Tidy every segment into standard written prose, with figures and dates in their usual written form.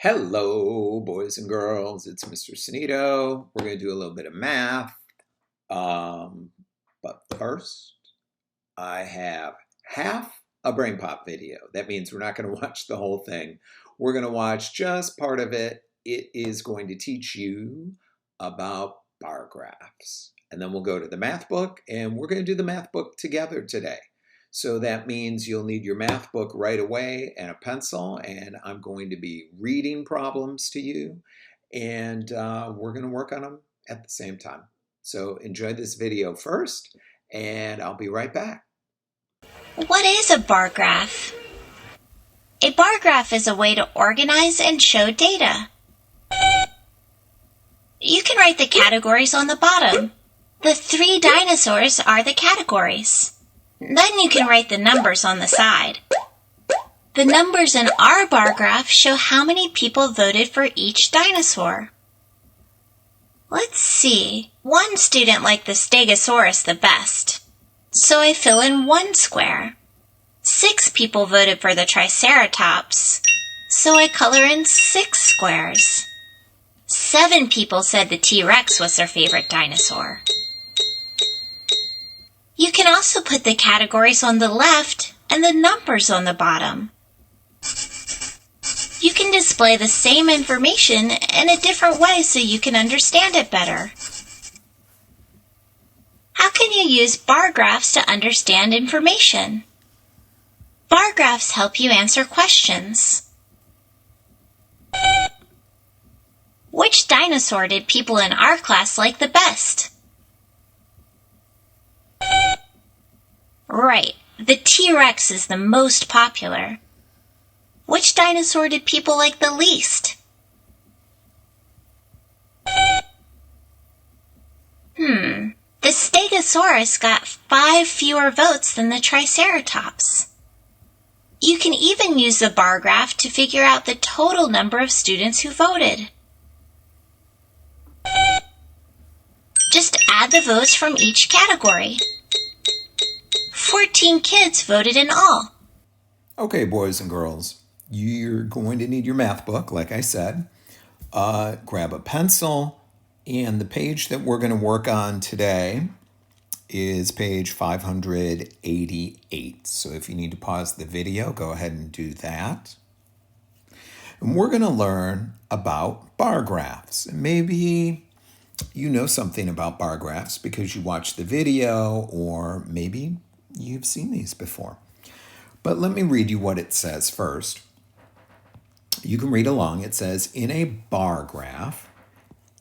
Hello, boys and girls. It's Mr. Sanito. We're going to do a little bit of math. Um, but first, I have half a Brain Pop video. That means we're not going to watch the whole thing. We're going to watch just part of it. It is going to teach you about bar graphs. And then we'll go to the math book, and we're going to do the math book together today. So that means you'll need your math book right away and a pencil, and I'm going to be reading problems to you, and we're going to work on them at the same time. So enjoy this video first, and I'll be right back. What is a bar graph? A bar graph is a way to organize and show data. You can write the categories on the bottom. The 3 dinosaurs are the categories. Then you can write the numbers on the side. The numbers in our bar graph show how many people voted for each dinosaur. Let's see. One student liked the Stegosaurus the best, so I fill in 1 square. 6 people voted for the Triceratops, so I color in 6 squares. 7 people said the T-Rex was their favorite dinosaur. You can also put the categories on the left and the numbers on the bottom. You can display the same information in a different way so you can understand it better. How can you use bar graphs to understand information? Bar graphs help you answer questions. Which dinosaur did people in our class like the best? Right, the T-Rex is the most popular. Which dinosaur did people like the least? The Stegosaurus got 5 fewer votes than the Triceratops. You can even use the bar graph to figure out the total number of students who voted. Just add the votes from each category. 14 kids voted in all. Okay, boys and girls, you're going to need your math book, like I said. Grab a pencil, and the page that we're going to work on today is page 588. So if you need to pause the video, go ahead and do that. And we're going to learn about bar graphs. Maybe you know something about bar graphs because you watched the video, or maybe you've seen these before. But let me read you what it says first. You can read along. It says, in a bar graph,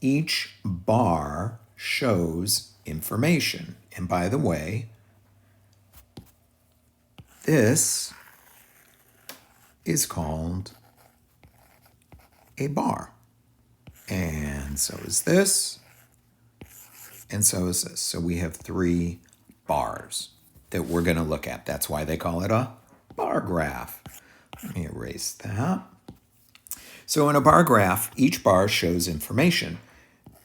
each bar shows information. And by the way, this is called a bar. And so is this, and so is this. So we have 3 bars that we're going to look at. That's why they call it a bar graph. Let me erase that. So in a bar graph, each bar shows information.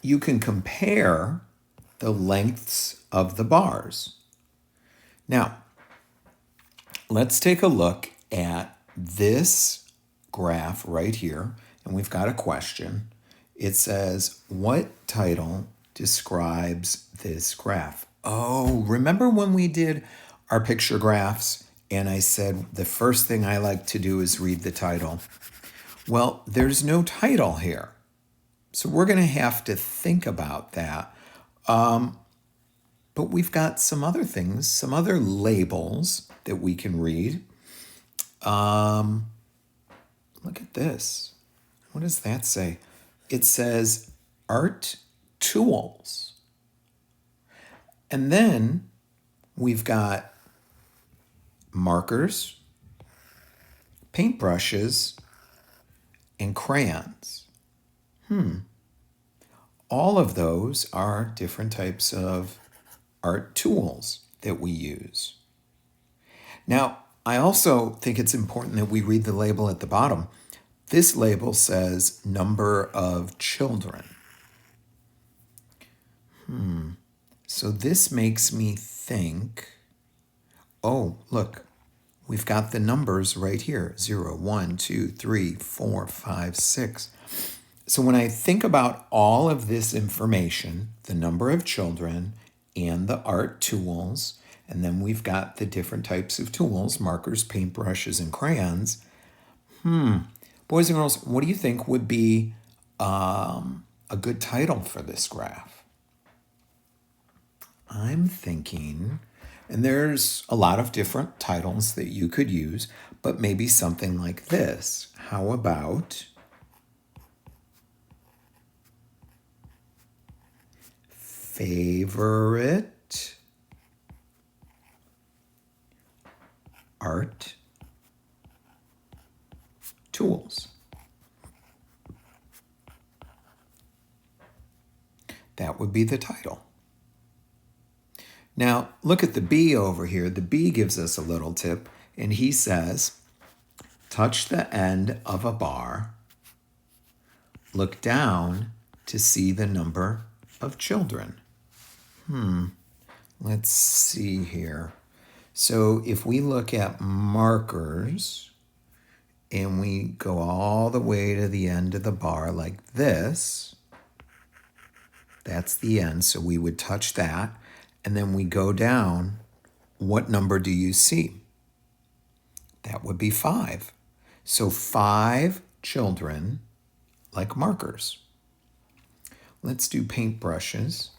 You can compare the lengths of the bars. Now, let's take a look at this graph right here, and we've got a question. It says, what title describes this graph? Oh, remember when we did our picture graphs and I said the first thing I like to do is read the title? Well, there's no title here. So we're going to have to think about that. But we've got some other things, some other labels that we can read. Look at this. What does that say? It says art tools. And then we've got markers, paintbrushes, and crayons. All of those are different types of art tools that we use. Now, I also think it's important that we read the label at the bottom. This label says number of children. So this makes me think, oh, look, we've got the numbers right here, 0, 1, 2, 3, 4, 5, 6. So when I think about all of this information, the number of children and the art tools, and then we've got the different types of tools, markers, paintbrushes, and crayons. Boys and girls, what do you think would be a good title for this graph? I'm thinking, and there's a lot of different titles that you could use, but maybe something like this. How about favorite art tools? That would be the title. Now, look at the B over here. The B gives us a little tip, and he says, touch the end of a bar, look down to see the number of children. Let's see here. So if we look at markers, and we go all the way to the end of the bar like this, that's the end, so we would touch that. And then we go down, what number do you see? That would be 5. So 5 children like markers. Let's do paintbrushes.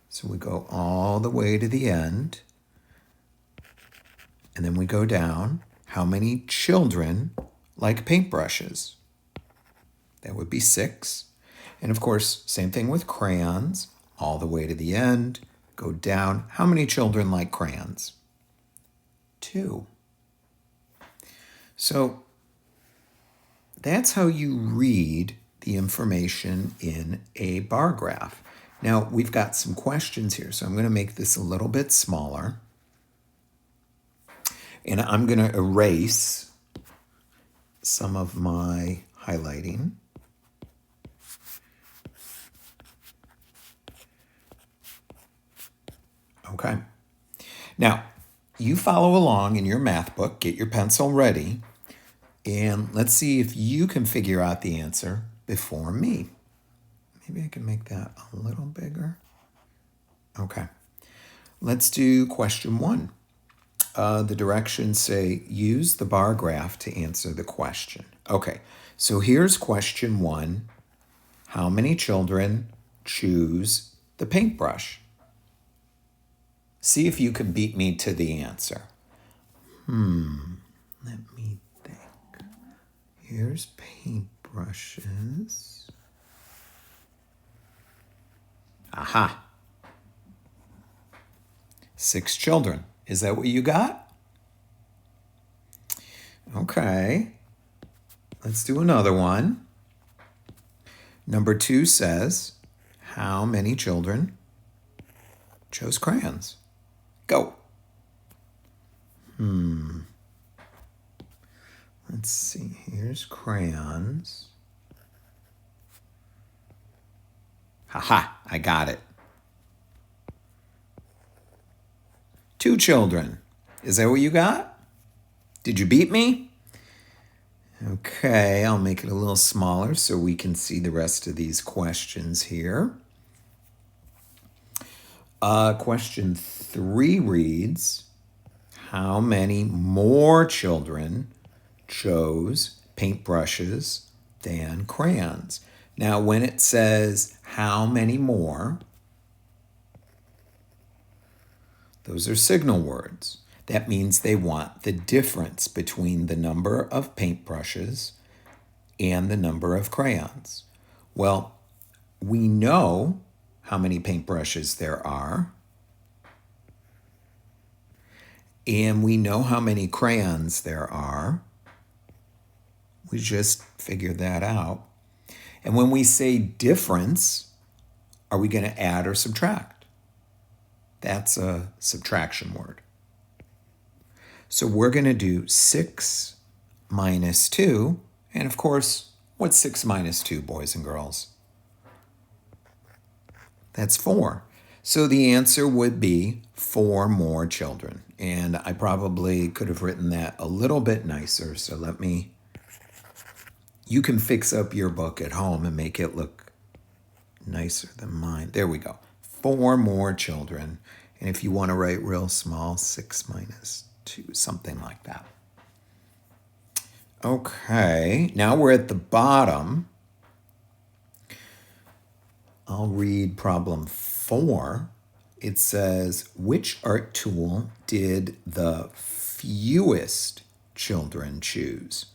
So we go all the way to the end, and then we go down. How many children like paintbrushes? That would be 6. And of course, same thing with crayons. All the way to the end, go down. How many children like crayons? 2. So that's how you read the information in a bar graph. Now, we've got some questions here, so I'm going to make this a little bit smaller. And I'm going to erase some of my highlighting. Okay. Now, you follow along in your math book, get your pencil ready, and let's see if you can figure out the answer before me. Maybe I can make that a little bigger. Okay. Let's do question 1. The directions say, use the bar graph to answer the question. Okay, so here's question 1. How many children choose the paintbrush? See if you can beat me to the answer. Let me think. Here's paintbrushes. Aha. 6 children. Is that what you got? Okay. Let's do another one. Number 2 says, how many children chose crayons? Go. Let's see. Here's crayons. Haha, I got it. 2 children. Is that what you got? Did you beat me? Okay, I'll make it a little smaller so we can see the rest of these questions here. Question 3 reads, how many more children chose paintbrushes than crayons? Now, when it says how many more, those are signal words. That means they want the difference between the number of paintbrushes and the number of crayons. Well, we know how many paintbrushes there are, and we know how many crayons there are. We just figured that out. And when we say difference, are we going to add or subtract? That's a subtraction word. So we're going to do 6 minus 2. And of course, what's 6 minus 2, boys and girls? That's 4. So the answer would be 4 more children. And I probably could have written that a little bit nicer. So you can fix up your book at home and make it look nicer than mine. There we go. 4 more children. And if you want to write real small, 6 minus 2, something like that. Okay, now we're at the bottom. I'll read problem 4. It says, which art tool did the fewest children choose?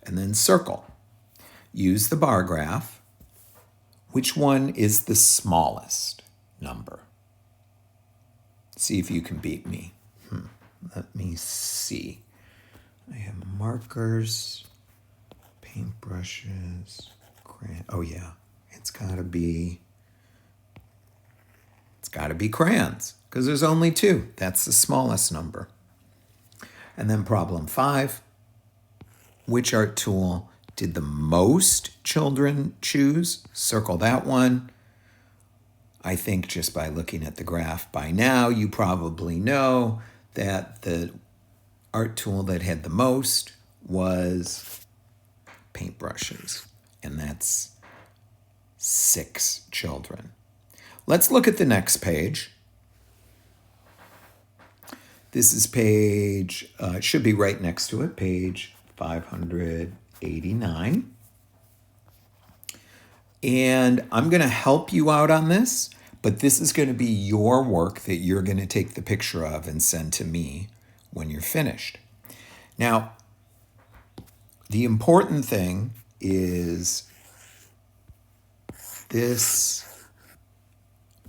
And then circle. Use the bar graph. Which one is the smallest number? See if you can beat me. Let me see. I have markers, paintbrushes, oh yeah, it's gotta be crayons, because there's only 2. That's the smallest number. And then problem 5, which art tool did the most children choose? Circle that one. I think just by looking at the graph by now, you probably know that the art tool that had the most was paintbrushes, and that's 6 children. Let's look at the next page. This is page, should be right next to it, page 589. And I'm going to help you out on this, but this is going to be your work that you're going to take the picture of and send to me when you're finished. Now, the important thing is this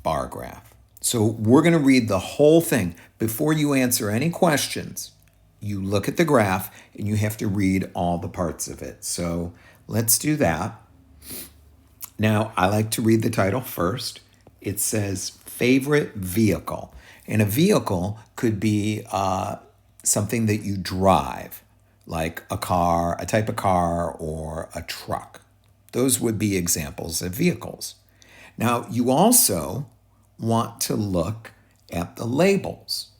bar graph. So we're going to read the whole thing. Before you answer any questions, you look at the graph and you have to read all the parts of it. So let's do that. Now, I like to read the title first. It says favorite vehicle. And a vehicle could be something that you drive, like a car, a type of car, or a truck. Those would be examples of vehicles. Now, you also want to look at the labels.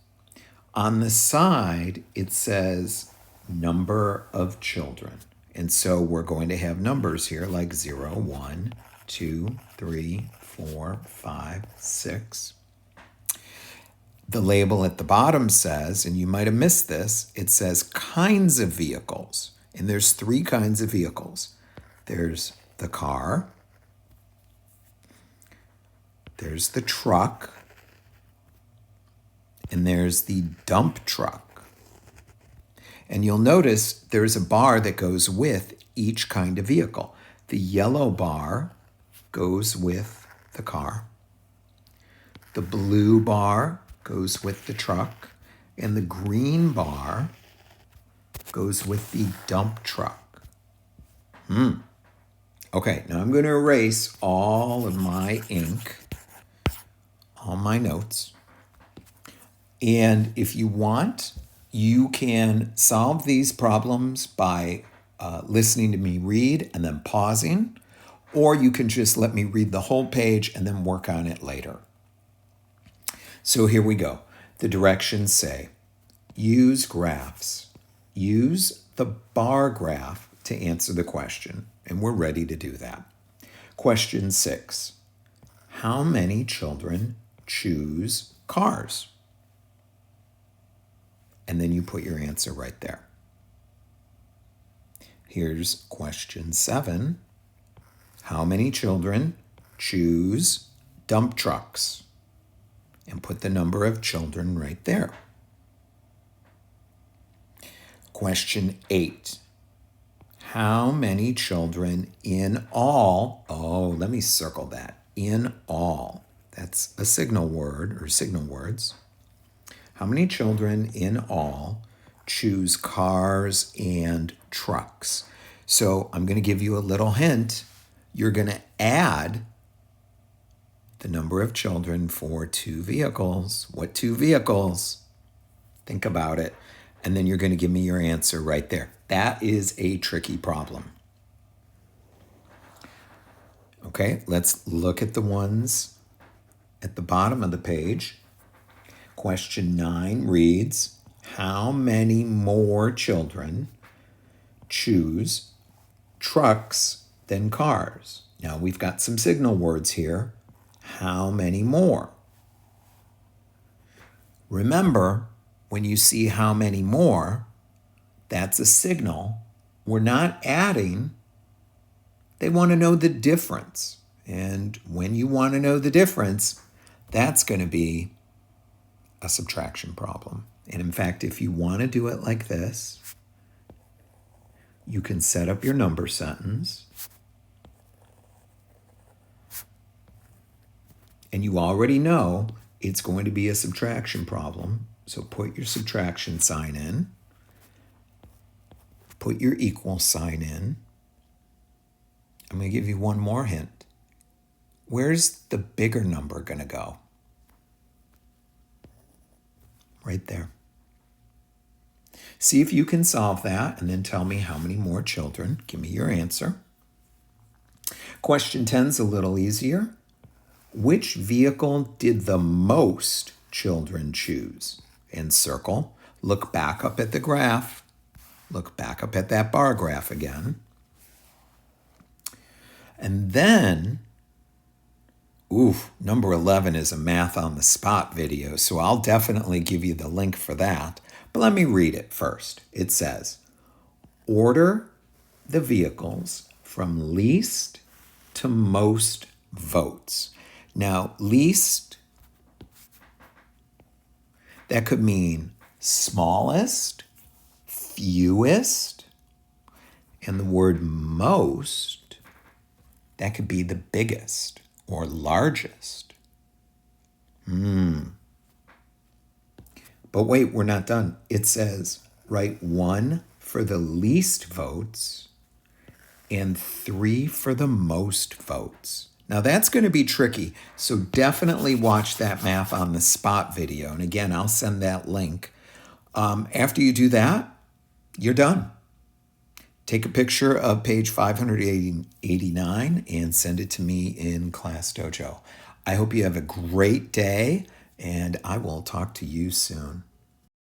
On the side, it says number of children. And so we're going to have numbers here like 0, 1, 2, 3, 4, 5, 6. The label at the bottom says, and you might have missed this, it says kinds of vehicles. And there's 3 kinds of vehicles. There's the car, there's the truck, and there's the dump truck. And you'll notice there's a bar that goes with each kind of vehicle. The yellow bar goes with the car. The blue bar goes with the truck. And the green bar goes with the dump truck. Okay, now I'm going to erase all of my ink, all my notes. And if you want, you can solve these problems by listening to me read and then pausing, or you can just let me read the whole page and then work on it later. So here we go. The directions say, use graphs. Use the bar graph to answer the question, and we're ready to do that. Question 6, how many children choose cars? And then you put your answer right there. Here's question 7. How many children choose dump trucks? And put the number of children right there. Question 8. How many children in all, let me circle that, in all. That's a signal word or signal words. How many children in all choose cars and trucks? So I'm going to give you a little hint. You're going to add the number of children for 2 vehicles. What 2 vehicles? Think about it. And then you're going to give me your answer right there. That is a tricky problem. Okay, let's look at the ones at the bottom of the page. Question 9 reads, how many more children choose trucks than cars? Now we've got some signal words here. How many more? Remember, when you see how many more, that's a signal. We're not adding. They want to know the difference. And when you want to know the difference, that's going to be a subtraction problem. And in fact, if you want to do it like this, you can set up your number sentence. And you already know it's going to be a subtraction problem. So put your subtraction sign in. Put your equal sign in. I'm going to give you one more hint. Where's the bigger number going to go? Right there. See if you can solve that and then tell me how many more children. Give me your answer. Question 10 is a little easier. Which vehicle did the most children choose? And circle. Look back up at the graph. Look back up at that bar graph again. And then, number 11 is a math on the spot video, so I'll definitely give you the link for that. But let me read it first. It says, order the vehicles from least to most votes. Now, least, that could mean smallest, fewest, and the word most, that could be the biggest or largest. But wait, we're not done. It says write 1 for the least votes and 3 for the most votes. Now that's going to be tricky, so definitely watch that math on the spot video. And again, I'll send that link. After you do that, you're done. Take a picture of page 589 and send it to me in Class Dojo. I hope you have a great day, and I will talk to you soon.